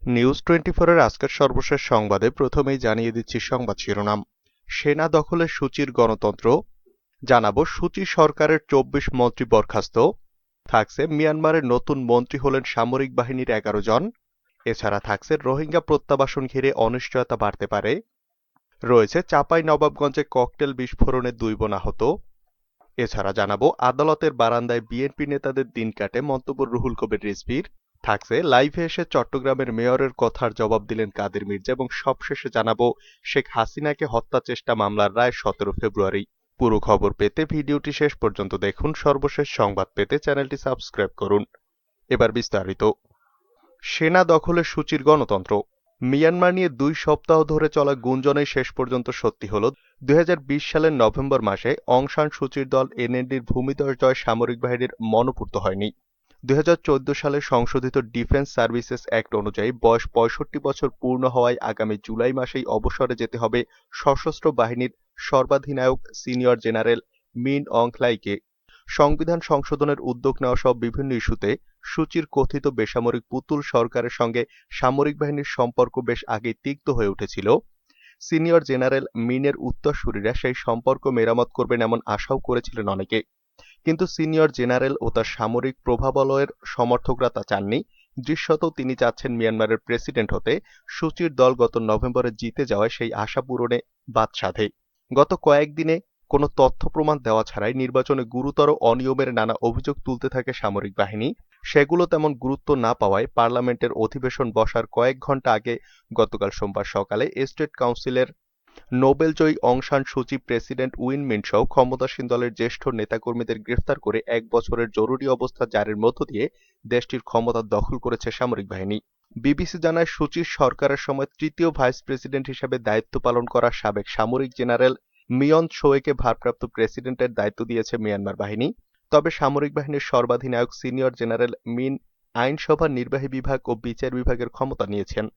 News 24 এর আজকের সর্বশেষ সংবাদে প্রথমেই জানিয়ে দিচ্ছি সংবাদ শিরোনাম। সেনা দখলে সূচির গণতন্ত্র, জানাবো সূচি সরকারের 24 মন্ত্রী বরখাস্ত, থাকছে মিয়ানমারের নতুন মন্ত্রী হলেন সামরিক বাহিনীর 11 জন, এছাড়া থাকছে রোহিঙ্গা প্রত্যাবাসন ঘিরে অনিশ্চয়তা বাড়তে পারে, রয়েছে চাঁপাইনবাবগঞ্জে ককটেল বিস্ফোরণে 2 বোন আহত, এছাড়া জানাবো আদালতের বারান্দায় বিএনপি নেতাদের দিন কাটে মন্তব্য রুহুল কবির রিজভীর, থাকছে লাইভে এসে চট্টগ্রামের মেয়রের কথার জবাব দিলেন কাদের মির্জা এবং সবশেষে জানাবো শেখ হাসিনাকে হত্যা চেষ্টা মামলার রায় 17 ফেব্রুয়ারি। পুরো খবর পেতে ভিডিওটি শেষ পর্যন্ত দেখুন। সর্বশেষ সংবাদ পেতে চ্যানেলটি সাবস্ক্রাইব করুন। এবার বিস্তারিত। সেনা দখলে সূচির গণতন্ত্র। মিয়ানমার নিয়ে 2 সপ্তাহ ধরে চলা গুঞ্জনেই শেষ পর্যন্ত সত্যি হল 2020 সালের নভেম্বর মাসে অং সান সূচির দল এনএলডির ভূমিধস জয় সামরিক বাহিনীর মনোপুত হয়নি। 2014 সালে সংশোধিত ডিফেন্স সার্ভিসেস অ্যাক্ট অনুযায়ী বয়স 65 বছর পূর্ণ হওয়ায় আগামী জুলাই মাসেই অবসরে যেতে হবে সশস্ত্র বাহিনীর সর্বাধিনায়ক সিনিয়র জেনারেল মিন অং হ্লাইকে। সংবিধান সংশোধনের উদ্যোগ নেওয়া সহ বিভিন্ন ইস্যুতে সূচির কথিত বেসামরিক পুতুল সরকারের সঙ্গে সামরিক বাহিনীর সম্পর্ক বেশ আগেই তিক্ত হয়ে উঠেছিল। সিনিয়র জেনারেল মিনের উত্তরসূরিরা সেই সম্পর্ক মেরামত করবেন এমন আশাও করেছিলেন অনেকে, কিন্তু সিনিয়র জেনারেল ও তার সামরিক প্রভাবলয়ের সমর্থকরা তা চাননি। দৃশ্যত তিনি চাচ্ছেন মিয়ানমারের প্রেসিডেন্ট হতে। সূচির দল গত নভেম্বরে জিতে যাওয়ায় সেই আশা পূরণে বাদ সাধে। গত কয়েকদিনে কোনো তথ্য প্রমাণ দেওয়া ছাড়াই নির্বাচনে গুরুতর অনিয়মের নানা অভিযোগ তুলতে থাকে সামরিক বাহিনী। সেগুলো তেমন গুরুত্ব না পাওয়ায় পার্লামেন্টের অধিবেশন বসার কয়েক ঘণ্টা আগে গতকাল সোমবার সকালে স্টেট কাউন্সিলের নোবেলজয়ী অং সান সূচি, প্রেসিডেন্ট উইন মিন্ট সহ ক্ষমতাসীন দলের জ্যেষ্ঠ নেতাকর্মীদের গ্রেফতার করে 1 বছরের জরুরি অবস্থা জারির মধ্য দিয়ে দেশটির ক্ষমতা দখল করেছে সামরিক বাহিনী। বিবিসি জানায় সূচির সরকারের সময় তৃতীয় ভাইস প্রেসিডেন্ট হিসেবে দায়িত্ব পালন করা সাবেক সামরিক জেনারেল মিয়ন্ত শোয়েকে ভারপ্রাপ্ত প্রেসিডেন্টের দায়িত্ব দিয়েছে মিয়ানমার বাহিনী। তবে সামরিক বাহিনীর সর্বাধিনায়ক সিনিয়র জেনারেল মিন আইনসভা, নির্বাহী বিভাগ ও বিচার বিভাগের ক্ষমতা নিয়েছেন।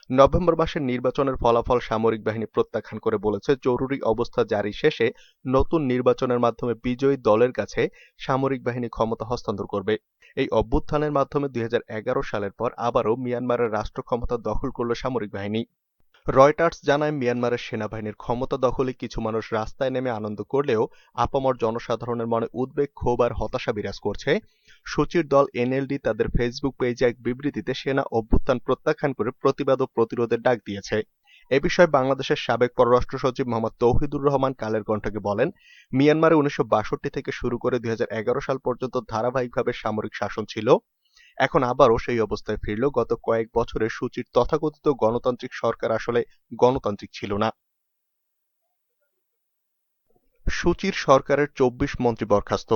নভেম্বর মাসের নির্বাচনের ফলাফল সামরিক বাহিনী প্রত্যাখ্যান করে বলেছে জরুরি অবস্থা জারি শেষে নতুন নির্বাচনের মাধ্যমে বিজয়ী দলের কাছে সামরিক বাহিনী ক্ষমতা হস্তান্তর করবে। এই অভ্যুত্থানের মাধ্যমে 2011 সালের পর আবারও মিয়ানমারের রাষ্ট্র ক্ষমতা দখল করল সামরিক বাহিনী। রয়টার্স জানায় মিয়ানমারের সেনাবাহিনীর ক্ষমতা দখলে কিছু মানুষ রাস্তায় নেমে আনন্দ করলেও আপামর জনসাধারণের মনে উদ্বেগ, ক্ষোভ আর হতাশা বিরাজ করছে। সূচির দল এনএলডি তাদের ফেসবুক পেজে এক বিবৃতিতে সেনা অভ্যুত্থান প্রত্যাখ্যান করে প্রতিবাদ ও প্রতিরোধের ডাক দিয়েছে। এ বিষয়ে বাংলাদেশের সাবেক পররাষ্ট্র সচিব মোহাম্মদ তৌহিদুর রহমান কালের কণ্ঠকে বলেন, মিয়ানমারে 1962 থেকে শুরু করে 2011 সাল পর্যন্ত ধারাবাহিকভাবে সামরিক শাসন ছিল। এখন আবারও সেই অবস্থায় ফিরল। গত কয়েক বছরে সূচির তথাকথিত গণতান্ত্রিক সরকার আসলে গণতান্ত্রিক ছিল না। সূচির সরকারের 24 মন্ত্রী বরখাস্ত।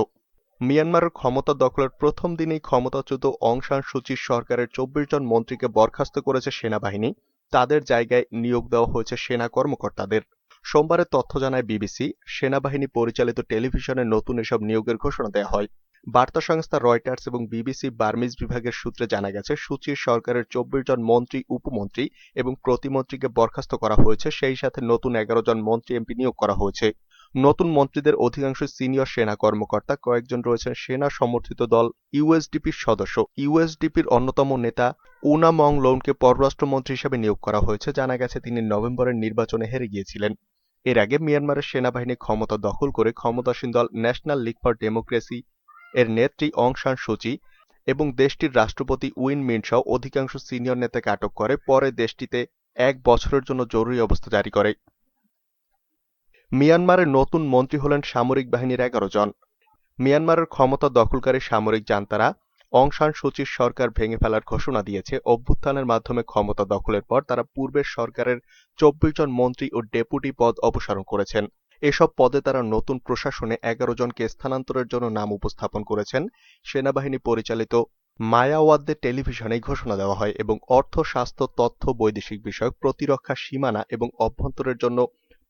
মিয়ানমারের ক্ষমতা দখলের প্রথম দিনেই ক্ষমতাচ্যুত অং সান সূচির সরকারের 24 জন মন্ত্রীকে বরখাস্ত করেছে সেনাবাহিনী। তাদের জায়গায় নিয়োগ দেওয়া হয়েছে সেনা কর্মকর্তাদের। সোমবারের তথ্য জানায় বিবিসি। সেনাবাহিনী পরিচালিত টেলিভিশনে নতুন এসব নিয়োগের ঘোষণা দেওয়া হয়। বার্তা সংস্থা রয়টার্স এবং বিবিসি বার্মিজ বিভাগের সূত্রে জানা গেছে, সূচির সরকারের 24 জন মন্ত্রী, উপমন্ত্রী এবং প্রতিমন্ত্রীকে বরখাস্ত করা হয়েছে। সেই সাথে নতুন 11 জন মন্ত্রী, এমপি নিয়োগ করা হয়েছে। নতুন মন্ত্রীদের অধিকাংশ সিনিয়র সেনা কর্মকর্তা, কয়েকজন রয়েছেন সেনা সমর্থিত দল ইউএসডিপির সদস্য। ইউএসডিপির অন্যতম নেতা উনা মং লোনকে পররাষ্ট্রমন্ত্রী হিসেবে নিয়োগ করা হয়েছে। জানা গেছে তিনি নভেম্বরের নির্বাচনে হেরে গিয়েছিলেন। এর আগে মিয়ানমারের সেনাবাহিনী ক্ষমতা দখল করে ক্ষমতাসীন দল ন্যাশনাল লিগ ফর ডেমোক্রেসি এর নেত্রী অং সান সূচি এবং দেশটির রাষ্ট্রপতি উইন মিন্ট সহ অধিকাংশ সিনিয়র নেতাকে আটক করে। পরে দেশটিতে 1 বছরের জন্য জরুরি অবস্থা জারি করে। মিয়ানমারের নতুন মন্ত্রী হলেন সামরিক বাহিনীর 11 জন। মিয়ানমারের ক্ষমতা দখলকারী সামরিক জান্তারা অং সান সূচির সরকার ভেঙে ফেলার ঘোষণা দিয়েছে। অভ্যুত্থানের মাধ্যমে ক্ষমতা দখলের পর তারা পূর্বের সরকারের 24 জন মন্ত্রী ও ডেপুটি পদ অপসারণ করেছেন। এসব পদে তারা নতুন প্রশাসনে 11 জনকে স্থানান্তরের জন্য নাম উপস্থাপন করেছেন। সেনাবাহিনী পরিচালিত মায়াওয়াদদের টেলিভিশনে ঘোষণা দেওয়া হয় এবং অর্থ, স্বাস্থ্য, তথ্য, বৈদেশিক বিষয়ক, প্রতিরক্ষা, সীমানা এবং অভ্যন্তরের জন্য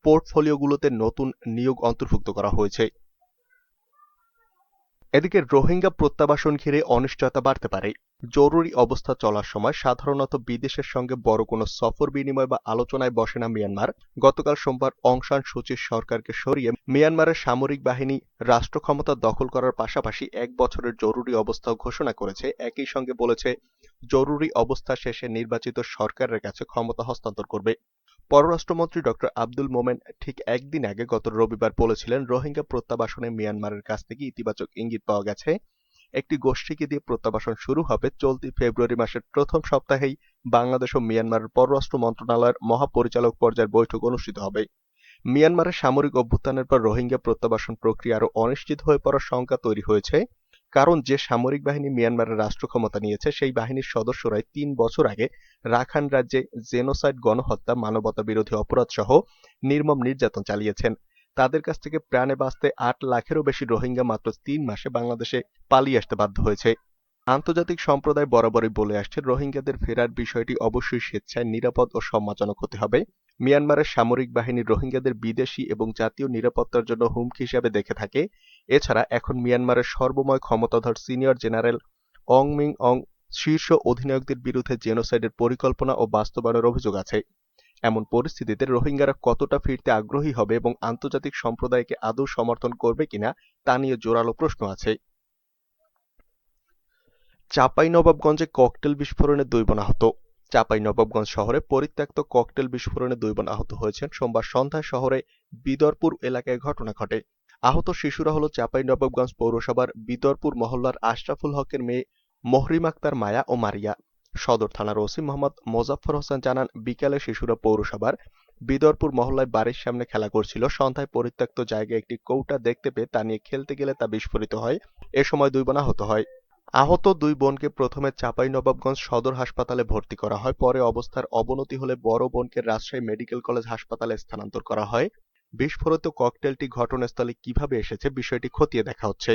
পোর্টফোলিওগুলোতে নতুন নিয়োগ অন্তর্ভুক্ত করা হয়েছে। এদিকে রোহিঙ্গা প্রত্যাবাসন ঘিরে অনিশ্চয়তা বাড়তে পারে। জরুরি অবস্থা চলার সময় সাধারণত বিদেশের সঙ্গে বড় কোনো সফর বিনিময় বা আলোচনায় বসে না মিয়ানমার। গতকাল সোমবার অং সান সুচির সরকারকে সরিয়ে মিয়ানমারের সামরিক বাহিনী রাষ্ট্র ক্ষমতা দখল করার পাশাপাশি ১ বছরের জরুরি অবস্থাও ঘোষণা করেছে। একই সঙ্গে বলেছে জরুরি অবস্থা শেষে নির্বাচিত সরকারের কাছে ক্ষমতা হস্তান্তর করবে। পররাষ্ট্রমন্ত্রী ডক্টর আব্দুল মোমেন ঠিক একদিন আগে গত রবিবার বলেছিলেন, রোহিঙ্গা প্রত্যাবাসনে মিয়ানমারের কাছ থেকে ইতিবাচক ইঙ্গিত পাওয়া গেছে। একটি গোষ্ঠীকে দিয়ে প্রত্যাবাসন শুরু হবে। চলতি ফেব্রুয়ারি মাসের প্রথম সপ্তাহেই বাংলাদেশ ও মিয়ানমারের পররাষ্ট্র মন্ত্রণালয়ের মহাপরিচালক পর্যায়ের বৈঠক অনুষ্ঠিত হবে। মিয়ানমারের সামরিক অভ্যুত্থানের পর রোহিঙ্গা প্রত্যাবাসন প্রক্রিয়া আরও অনিশ্চিত হয়ে পড়ার শঙ্কা তৈরি হয়েছে। কারণ যে সামরিক বাহিনী মিয়ানমারের রাষ্ট্র ক্ষমতা নিয়েছে সেই বাহিনীর সদস্যরাই ৩ বছর আগে রাখাইন রাজ্যে জেনোসাইড, গণহত্যা, মানবতা বিরোধী অপরাধ সহ নির্মম নির্যাতন চালিয়েছেন। তাদের কাছ থেকে প্রাণে বাঁচতে ৮ লাখেরও বেশি রোহিঙ্গা মাত্র ৩ মাসে বাংলাদেশে পালিয়ে আসতে বাধ্য হয়েছে। আন্তর্জাতিক সম্প্রদায় বরাবরই বলে আসছে, রোহিঙ্গাদের ফেরার বিষয়টি অবশ্যই স্বেচ্ছায়, নিরাপদ ও সম্মানজনক হতে হবে। মিয়ানমারের সামরিক বাহিনী রোহিঙ্গাদের বিদেশি এবং জাতীয় নিরাপত্তার জন্য হুমকি হিসেবে দেখে থাকে। এছাড়া এখন মিয়ানমারের সর্বময় ক্ষমতাধর সিনিয়র জেনারেল অং মিং অং শীর্ষ অধিনায়কদের বিরুদ্ধে জেনোসাইডের পরিকল্পনা ও বাস্তবায়নের অভিযোগ আছে। এমন পরিস্থিতিতে রোহিঙ্গারা কতটা ফিরতে আগ্রহী হবে এবং আন্তর্জাতিক সম্প্রদায়কে আদৌ সমর্থন করবে কিনা তা নিয়ে জোরালো প্রশ্ন আছে। চাঁপাইনবাবগঞ্জে ককটেল বিস্ফোরণে ২ বোন আহত। চাঁপাইনবাবগঞ্জ শহরে পরিত্যক্ত ককটেল বিস্ফোরণে ২ বোন আহত হয়েছেন। সোমবার সন্ধ্যায় শহরে বিদরপুর এলাকায় ঘটনা ঘটে। আহত শিশুরা হল চাঁপাইনবাবগঞ্জ পৌরসভার বিদরপুর মহল্লার আশরাফুল হকের মেয়ে মহরিম আক্তার মায়া ও মারিয়া। সদর থানার ওসি মোহাম্মদ মোজাফফর হোসেন জানান, বিকালে শিশুরা পৌরসভার বিদরপুর মহল্লায় বাড়ির সামনে খেলা করছিল। সন্ধ্যায় পরিত্যক্ত জায়গায় একটি কৌটা দেখতে পেয়ে তা নিয়ে খেলতে গেলে তা বিস্ফোরিত হয়। এ সময় ২ বোন আহত হয়। আহত ২ বোনকে প্রথমে চাঁপাইনবাবগঞ্জ সদর হাসপাতালে ভর্তি করা হয়। পরে অবস্থার অবনতি হলে বড় বোনকে রাজশাহী মেডিকেল কলেজ হাসপাতালে স্থানান্তর করা হয়। বিস্ফোরিত ককটেলটি ঘটনাস্থলে কিভাবে এসেছে বিষয়টি খতিয়ে দেখা হচ্ছে।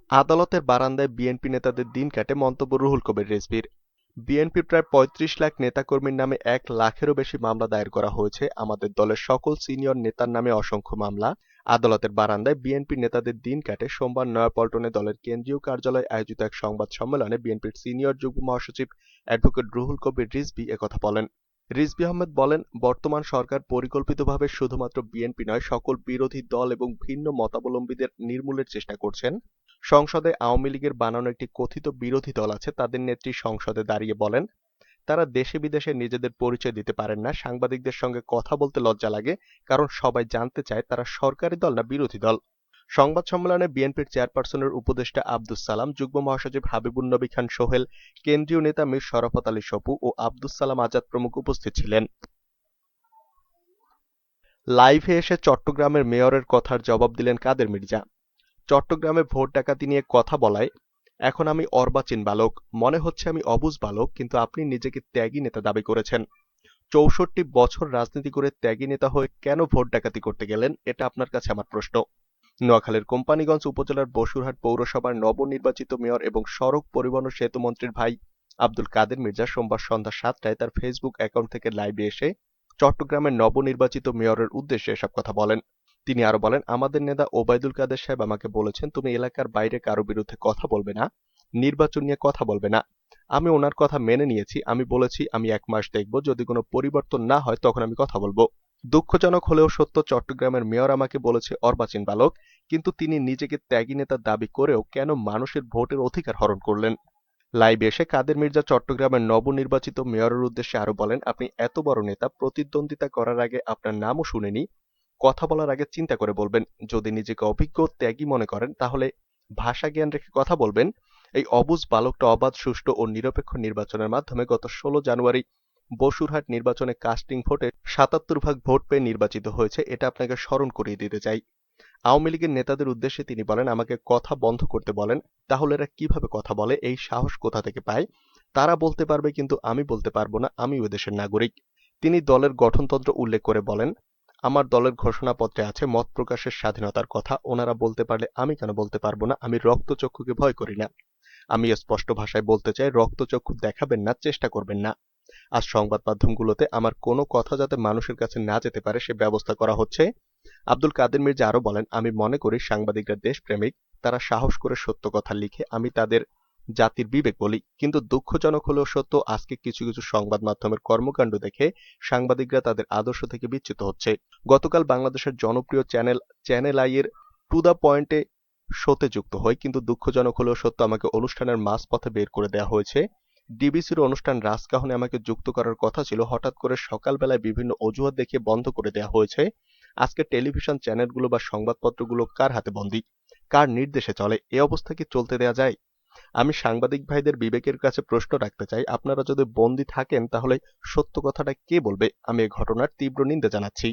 আদালতের বারান্দায় বিএনপি নেতাদের দিন কাটে মন্তব্য রুহুল কবির রিজভীর। বিএনপির প্রায় ৩৫ লাখ নেতাকর্মীর নামে ১ লাখেরও বেশি মামলা দায়ের করা হয়েছে। আমাদের দলের সকল সিনিয়র নেতার নামে অসংখ্য মামলা। আদালতের বারান্দায় বিএনপি নেতাদের দিন কাটে। সোমবার নয়াপল্টনে দলের কেন্দ্রীয় কার্যালয়ে আয়োজিত এক সংবাদ সম্মেলনে বিএনপির সিনিয়র যুগ্ম মহাসচিব অ্যাডভোকেট রুহুল কবির রিজভী একথা বলেন। রিজভী আহমেদ বলেন, বর্তমান সরকার পরিকল্পিতভাবে শুধুমাত্র বিএনপি নয়, সকল বিরোধী দল এবং ভিন্ন মতাবলম্বীদের নির্মূলের চেষ্টা করছেন। সংসদে আওয়ামী লীগের বানানো একটি কথিত বিরোধী দল আছে। তাদের নেত্রী সংসদে দাঁড়িয়ে বলেন, তারা দেশে বিদেশে নিজেদের পরিচয় দিতে পারেন না। সাংবাদিকদের সঙ্গে কথা বলতে লজ্জা লাগে, কারণ সবাই জানতে চায় তারা সরকারি দল না বিরোধী দল। সংবাদ সম্মেলনে বিএনপির চেয়ারপারসনের উপদেষ্টা আব্দুস সালাম, যুগ্ম মহাসচিব হাবিবুন নবী খান সোহেল, কেন্দ্রীয় নেতা মীর শরাফত আলী সপু ও আব্দুস সালাম আজাদ প্রমুখ উপস্থিত ছিলেন। লাইভে এসে চট্টগ্রামের মেয়রের কথার জবাব দিলেন কাদের মির্জা। চট্টগ্রামে ভোট ডাকাতি নিয়ে কথা বলায় এখন আমি অর্বাচীন বালক, মনে হচ্ছে আমি অবুঝ বালক, কিন্তু আপনি নিজেকে ত্যাগী নেতা দাবি করেছেন। ৬৪ বছর রাজনীতি করে ত্যাগী নেতা হয়ে কেন ভোট ডাকাতি করতে গেলেন, এটা আপনার কাছে আমার প্রশ্ন। নোয়াখালীর কোম্পানীগঞ্জ উপজেলার বসুরহাট পৌরসভার নবনির্বাচিত মেয়র এবং সড়ক পরিবহন ও সেতু মন্ত্রীর ভাই আব্দুল কাদের মির্জা সোমবার সন্ধ্যা ৭টায় তার ফেসবুক অ্যাকাউন্ট থেকে লাইভে এসে চট্টগ্রামের নবনির্বাচিত মেয়রের উদ্দেশ্যে এসব কথা বলেন। তিনি আরো বলেন, আমাদের নেতা ওবায়দুল কাদের সাহেব আমাকে বলেছেন, তুমি এলাকার বাইরে কারো বিরুদ্ধে কথা বলবে না, নির্বাচন নিয়ে কথা বলবে না। আমি ওনার কথা মেনে নিয়েছি। আমি বলেছি আমি ১ মাস দেখব, যদি কোনো পরিবর্তন না হয় তখন আমি কথা বলবো। দুঃখজনক হলেও সত্য, চট্টগ্রামের মেয়র আমাকে বলেছে অর্বাচীন বালক, কিন্তু তিনি নিজেকে ত্যাগী নেতা দাবি করেও কেন মানুষের ভোটের অধিকার হরণ করলেন। লাইভে এসে কাদের মির্জা চট্টগ্রামের নবনির্বাচিত মেয়রের উদ্দেশ্যে আরো বলেন, আপনি এত বড় নেতা, প্রতিদ্বন্দ্বিতা করার আগে আপনার নামও শুনিনি, কথা বলার আগে চিন্তা করে বলবেন। যদি নিজেকে অভিজ্ঞ ত্যাগী মনে করেন তাহলে ভাষা জ্ঞান রেখে কথা বলবেন। এই অবুঝ বালকটা অবাধ, সুষ্ঠু ও নিরপেক্ষ নির্বাচনের মাধ্যমে গত ১৬ জানুয়ারি বসুরহাট নির্বাচনে কাস্টিং ভোটে ৭৭ ভাগ ভোট পেয়ে নির্বাচিত হয়েছে, এটা আপনাকে স্মরণ করিয়ে দিতে চাই। আওয়ামী লীগের নেতাদের উদ্দেশ্যে তিনি বলেন, আমাকে কথা বন্ধ করতে বলেন, তাহলে এরা কিভাবে কথা বলে, এই সাহস কোথা থেকে পায়? তারা বলতে পারবে কিন্তু আমি বলতে পারবো না, আমি ওই দেশের নাগরিক। তিনি দলের গঠনতন্ত্র উল্লেখ করে বলেন, আমার দলের ঘোষণাপত্রে আছে মত প্রকাশের স্বাধীনতার কথা, ওনারা বলতে পারলে আমি কেন বলতে পারবো না? আমি রক্তচক্ষুকে ভয় করি না। আমি স্পষ্ট ভাষায় বলতে চাই, রক্তচক্ষু দেখাবেন না, চেষ্টা করবেন না। আজ সংবাদ মাধ্যমগুলোতে আমার কোনো কথা যাতে মানুষের কাছে না যেতে পারে সে ব্যবস্থা করা হচ্ছে। আব্দুল কাদের মির্জা আরো বলেন, আমি মনে করি সাংবাদিকরা দেশপ্রেমিক, তারা সাহস করে সত্য কথা লিখে, আমি তাদের জাতির বিবেক বলি। কিন্তু দুঃখজনক হলেও সত্য, আজকে কিছু কিছু সংবাদ মাধ্যমের কর্মকাণ্ড দেখে সাংবাদিকরা তাদের আদর্শ থেকে বিচ্যুত হচ্ছে। গতকাল বাংলাদেশের জনপ্রিয় চ্যানেল আই এর টু দ্য পয়েন্টে শোতে যুক্ত হই, কিন্তু দুঃখজনক হলেও সত্য, আমাকে অনুষ্ঠানের মাঝপথে বের করে দেওয়া হয়েছে। ডিবিসির অনুষ্ঠান রাজকাহনে আমাকে যুক্ত করার কথা ছিল, হঠাৎ করে সকালবেলায় বিভিন্ন অজুহাত দেখিয়ে বন্ধ করে দেওয়া হয়েছে। আজকে টেলিভিশন চ্যানেলগুলো বা সংবাদপত্রগুলো কার হাতে বন্দী, কার নির্দেশে চলে? এ অবস্থা কি চলতে দেয়া যায়? আমি সাংবাদিক ভাইদের বিবেকের কাছে প্রশ্ন রাখতে চাই, আপনারা যদি বন্দী থাকেন তাহলে সত্য কথাটা কে বলবে? আমি এ ঘটনার তীব্র নিন্দা জানাচ্ছি।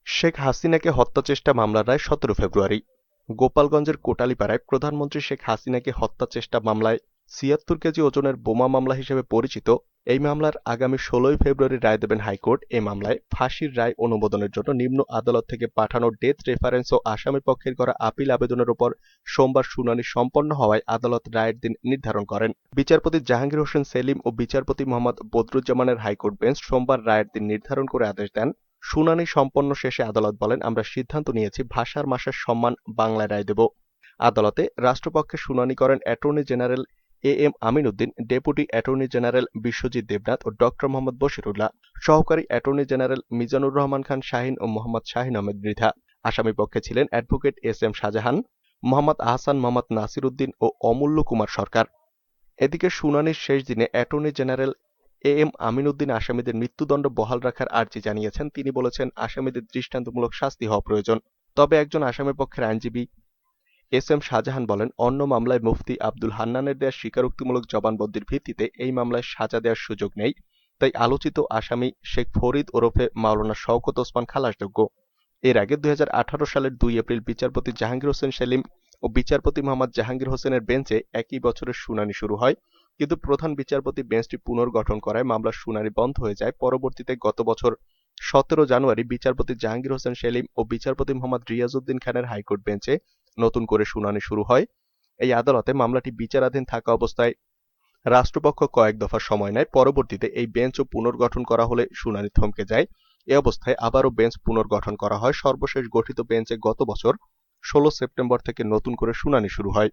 শেখ হাসিনাকে হত্যাচেষ্টা মামলার রায় 17 ফেব্রুয়ারি। গোপালগঞ্জের কোটালীপাড়ায় প্রধানমন্ত্রী শেখ হাসিনাকে হত্যাচেষ্টা মামলায় ৭৬ কেজি ওজনের বোমা মামলা হিসেবে পরিচিত এই মামলার আগামী ১৬ ফেব্রুয়ারি রায় দেবেন হাইকোর্ট। এ মামলায় ফাঁসির রায় অনুমোদনের জন্য নিম্ন আদালত থেকে পাঠানো ডেথ রেফারেন্স ও আসামি পক্ষের করা আপিল আবেদনের উপর সোমবার শুনানি সম্পন্ন হওয়ায় আদালত রায়ের দিন নির্ধারণ করেন। বিচারপতি জাহাঙ্গীর হোসেন সেলিম ও বিচারপতি মোহাম্মদ বদরুজ্জামানের হাইকোর্ট বেঞ্চ সোমবার রায়ের দিন নির্ধারণ করে আদেশ দেন। শুনানি সম্পন্ন শেষে আদালত বলেন, আমরা সিদ্ধান্ত নিয়েছি ভাষার মাসের সম্মান বাংলায় রায় দেব। আদালতে রাষ্ট্রপক্ষে শুনানি করেন attorney general A M Amin Uddin, deputy attorney general Biswajit Debnath ও ডক্টর মোহাম্মদ বশিরুল্লাহ, সহকারী অ্যাটর্নি জেনারেল মিজানুর রহমান খান শাহীন ও মোহাম্মদ শাহীন আহমেদ মৃধা। আসামি পক্ষে ছিলেন advocate S M Shahjahan, Mohammad Ahsan, Mohammad Nasir Uddin ও অমূল্য কুমার সরকার। এদিকে শুনানির শেষ দিনে attorney general A M Amin Uddin আসামিদের মৃত্যুদণ্ড বহাল রাখার আর্জি জানিয়েছেন। তিনি বলেছেন, আসামিদের দৃষ্টান্তমূলক শাস্তি হওয়া প্রয়োজন। তবে একজন আসামির পক্ষের আইনজীবী এস এম শাহজাহান বলেন, অন্য মামলায় মুফতি আব্দুল হান্নানের দেয়া স্বীকারোক্তিমূলক জবানবন্দির ভিত্তিতে এই মামলায় সাজা দেওয়ার সুযোগ নেই, তাই আলোচিত আসামি শেখ ফরিদ ওরফে মাওলানা শওকত ওসমান খালাসযোগ্য। এর আগে ২০১৮ সালের ২ এপ্রিল বিচারপতি জাহাঙ্গীর হোসেন সেলিম ও বিচারপতি মোহাম্মদ জাহাঙ্গীর হোসেনের বেঞ্চে একই বছরের শুনানি শুরু হয়, কিন্তু প্রধান বিচারপতি বেঞ্চটি পুনর্গঠন করায় মামলার শুনানি বন্ধ হয়ে যায়। পরবর্তীতে গত বছর ১৭ জানুয়ারি বিচারপতি জাহাঙ্গীর হোসেন সেলিম ও বিচারপতি মোহাম্মদ রিয়াজউদ্দিন খানের হাইকোর্ট বেঞ্চে নতুন করে শুনানি শুরু হয়। এই আদালতে মামলাটি বিচারাধীন থাকা অবস্থায় রাষ্ট্রপক্ষ কয়েক দফা সময় নেয়। পরবর্তীতে এই বেঞ্চও পুনর্গঠন করা হলে শুনানি থমকে যায়। এ অবস্থায় আবারও বেঞ্চ পুনর্গঠন করা হয়। সর্বশেষ গঠিত বেঞ্চে গত বছর ১৬ সেপ্টেম্বর থেকে নতুন করে শুনানি শুরু হয়।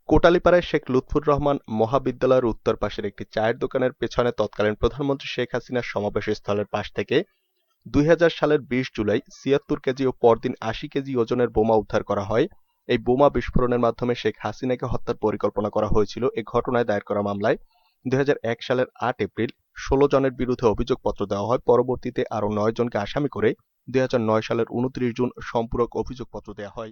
কোটালীপাড়ায় শেখ লুৎফুর রহমান মহাবিদ্যালয়ের উত্তর পাশের একটি চায়ের দোকানের পেছনে তৎকালীন প্রধানমন্ত্রী শেখ হাসিনার সমাবেশ স্থলের পাশ থেকে ২০০০ সালের ২০ জুলাই ৭৬ কেজি ও পরদিন ৮০ কেজি ওজনের বোমা উদ্ধার করা হয়। এই বোমা বিস্ফোরণের মাধ্যমে শেখ হাসিনাকে হত্যার পরিকল্পনা করা হয়েছিল। এ ঘটনায় দায়ের করা মামলায় ২০০১ সালের ৮ এপ্রিল ১৬ জনের বিরুদ্ধে অভিযোগপত্র দেওয়া হয়। পরবর্তীতে আরও ৯ জনকে আসামি করে ২০০৯ সালের ২৯ জুন সম্পূরক অভিযোগপত্র দেওয়া হয়।